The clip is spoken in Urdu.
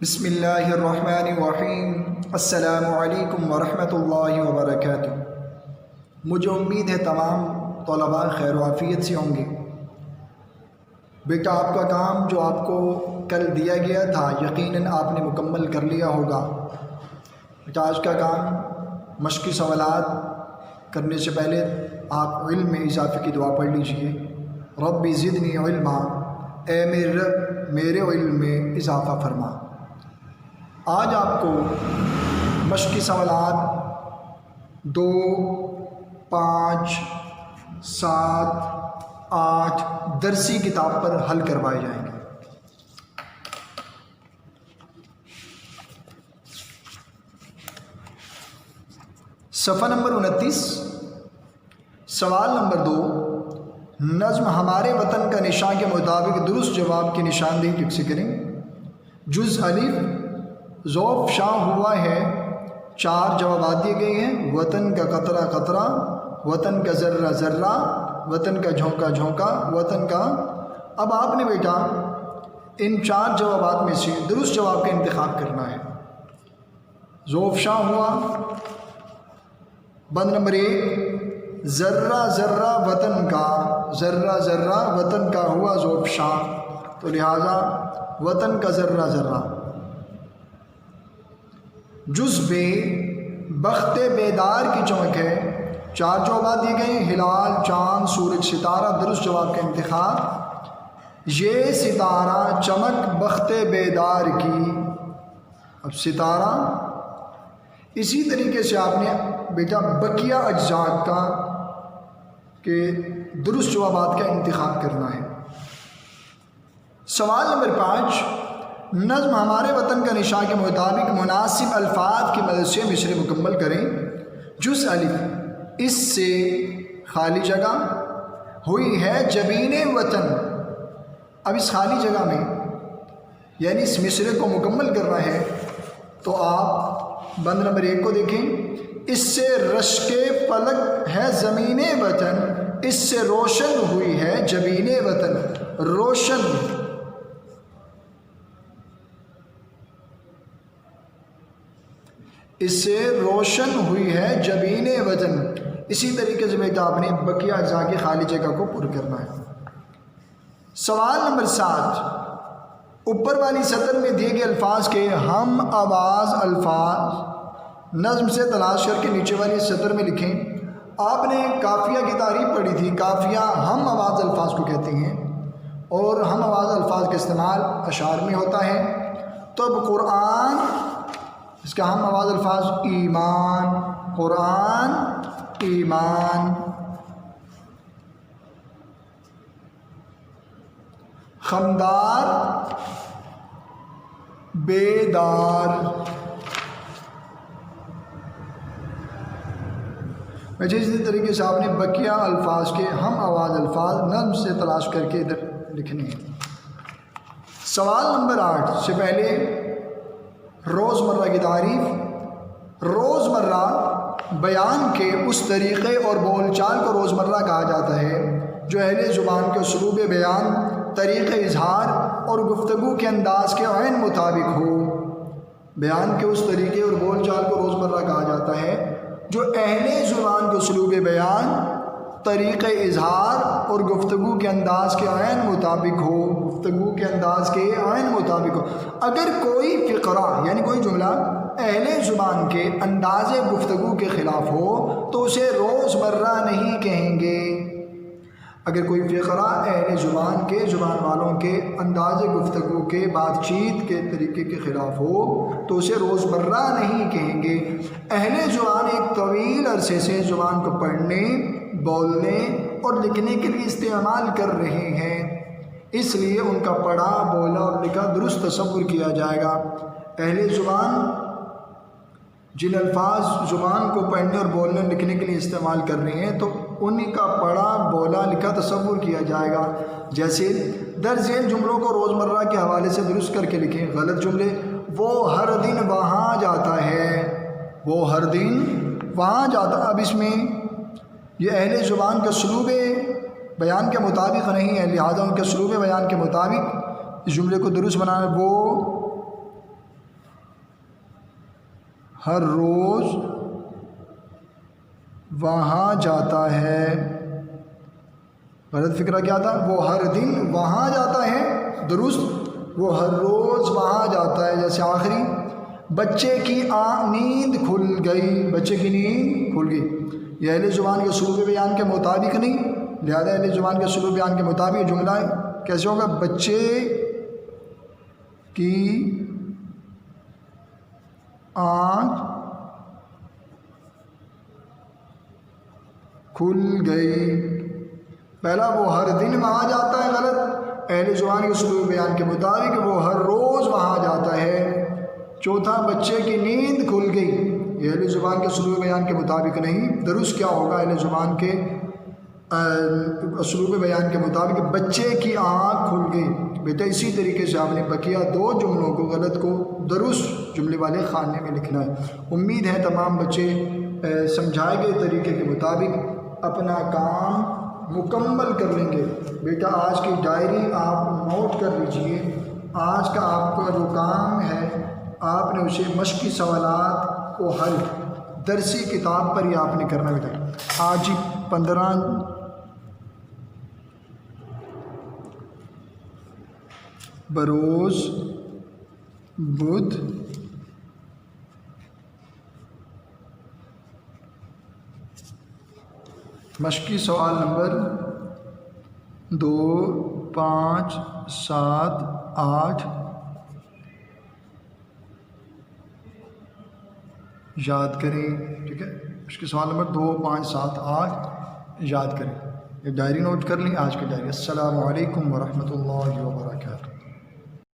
بسم اللہ الرحمن الرحیم۔ السلام علیکم ورحمۃ اللہ وبرکاتہ۔ مجھے امید ہے تمام طلباء خیر و عافیت سے ہوں گے۔ بیٹا آپ کا کام جو آپ کو کل دیا گیا تھا یقیناً آپ نے مکمل کر لیا ہوگا۔ بیٹا آج کا کام مشقی سوالات کرنے سے پہلے آپ علم میں اضافے کی دعا پڑھ لیجئے۔ رب زدنی علما، اے میرے رب میرے علم میں اضافہ فرما۔ آج آپ کو مشقی سوالات 2، 5، 7، 8 درسی کتاب پر حل کروائے جائیں گے۔ صفحہ نمبر 29، سوال نمبر 2، نظم ہمارے وطن کا نشان کے مطابق درست جواب کی نشاندہی ٹک سے کریں۔ جز الف ذوف شاں ہوا ہے، 4 جوابات دیے گئے ہیں۔ وطن کا قطرہ قطرہ، وطن کا ذرہ ذرہ، وطن کا جھونکا جھونکا، وطن کا۔ اب آپ نے بیٹا ان 4 جوابات میں سے درست جواب کا انتخاب کرنا ہے۔ ذوف شاں ہوا، بند نمبر 1، ذرہ ذرہ وطن کا، ذرہ ذرہ وطن کا ہوا ذوف شاں، تو لہٰذا وطن کا ذرہ ذرہ۔ جز بے بخت بیدار کی چمک ہے، 4 جوابات دیے گئے ہیں۔ ہلال، چاند، سورج، ستارہ۔ درست جواب کا انتخاب، یہ ستارہ چمک بخت بیدار کی۔ اب ستارہ، اسی طریقے سے آپ نے بیٹا بقیہ اجزاء کا کہ درست جوابات کا انتخاب کرنا ہے۔ سوال نمبر 5، نظم ہمارے وطن کا نشان کے مطابق مناسب الفاظ کی مدد سے مصرع مکمل کریں۔ جز الف اس سے خالی جگہ ہوئی ہے جبین وطن۔ اب اس خالی جگہ میں یعنی اس مصرع کو مکمل کرنا ہے تو آپ بند نمبر 1 کو دیکھیں۔ اس سے رشک فلک ہے زمین وطن، اس سے روشن ہوئی ہے جبین وطن۔ روشن، اس سے روشن ہوئی ہے جبین وطن۔ اسی طریقے سے بیٹا آپ نے بقیہ اجزاء کی خالی جگہ کو پر کرنا ہے۔ سوال نمبر 7، اوپر والی سطر میں دیے گئے الفاظ کے ہم آواز الفاظ نظم سے تلاش کر کے نیچے والی سطر میں لکھیں۔ آپ نے قافیہ کی تعریف پڑھی تھی۔ قافیہ ہم آواز الفاظ کو کہتے ہیں اور ہم آواز الفاظ کا استعمال اشعار میں ہوتا ہے۔ تو اب قرآن، اس کا ہم آواز الفاظ ایمان، قرآن، ایمان۔ خمدار، بیدار۔ اسی طریقے سے آپ نے بقیہ الفاظ کے ہم آواز الفاظ نظم سے تلاش کر کے ادھر لکھنے ہیں۔ سوال نمبر 8 سے پہلے روزمرہ کی تعریف۔ روزمرہ بیان کے اس طریقے اور بول چال کو روزمرہ کہا جاتا ہے جو اہل زبان کے اسلوب بیان، طریق اظہار اور گفتگو کے انداز کے عین مطابق ہو۔ بیان کے اس طریقے اور بول چال کو روزمرہ کہا جاتا ہے جو اہل زبان کے اسلوب بیان، طریق اظہار اور گفتگو کے انداز کے عین مطابق ہو۔ گفتگو کے انداز کے عین مطابق ہو۔ اگر کوئی فقرہ یعنی کوئی جملہ اہل زبان کے انداز گفتگو کے خلاف ہو تو اسے روزمرہ نہیں کہیں گے۔ اگر کوئی فقرہ اہل زبان کے، زبان والوں کے انداز گفتگو کے، بات چیت کے طریقے کے خلاف ہو تو اسے روزمرہ نہیں کہیں گے۔ اہل زبان ایک طویل عرصے سے زبان کو پڑھنے، بولنے اور لکھنے کے لیے استعمال کر رہے ہیں، اس لیے ان کا پڑھا، بولا اور لکھا درست تصور کیا جائے گا۔ اہل زبان جن الفاظ زبان کو پڑھنے اور بولنے اور لکھنے کے لیے استعمال کر رہے ہیں تو انہی کا پڑھا، بولا، لکھا تصور کیا جائے گا۔ جیسے درج ذیل جملوں کو روزمرہ کے حوالے سے درست کر کے لکھیں۔ غلط جملے، وہ ہر دن وہاں جاتا ہے، وہ ہر دن وہاں جاتا۔ اب اس میں یہ اہل زبان کا اسلوب بیان کے مطابق نہیں ہے، لہذا ان کے اسلوب بیان کے مطابق اس جملے کو درست بنانا۔ وہ ہر روز وہاں جاتا ہے. غلط فقرہ کیا تھا؟ وہ ہر دن وہاں جاتا ہے. درست، وہ ہر روز وہاں جاتا ہے. جیسے آخری بچے کی نیند کھل گئی، بچے کی نیند کھل گئی. یہ اہل زبان کے اسلوب بیان کے مطابق نہیں، لہذا اہل زبان کے اسلوب بیان کے مطابق جملہ کیسے ہوگا؟ بچے کی آنکھ کھل گئی. پہلا وہ ہر دن وہاں جاتا ہے، غلط. اہل زبان کے اسلوب بیان کے مطابق وہ ہر روز وہاں جاتا ہے. چوتھا بچے کی نیند کھل گئی، یہ اہل زبان کے اسلوب بیان کے مطابق نہیں. درست کیا ہوگا؟ اہل زبان کے اسلوب بیان کے مطابق بچے کی آنکھ کھل گئی. بیٹا اسی طریقے سے آپ نے بقیہ دو جملوں کو غلط کو درست جملے والے خانے میں لکھنا ہے. امید ہے تمام بچے سمجھائے گئے طریقے کے مطابق اپنا کام مکمل کر لیں گے. بیٹا آج کی ڈائری آپ نوٹ کر لیجئے. آج کا آپ کا جو کام ہے آپ نے اسے مشقی سوالات کو حل درسی کتاب پر ہی آپ نے کرنا بیٹا. آج 15 بروز بدھ مشقی سوال نمبر 2، 5، 7، 8 یاد کریں. ٹھیک ہے، مشقی سوال نمبر 2، 5، 7، 8 یاد کریں. یہ ڈائری نوٹ کر لیں آج کی ڈائری. السلام علیکم ورحمۃ اللہ وبرکاتہ.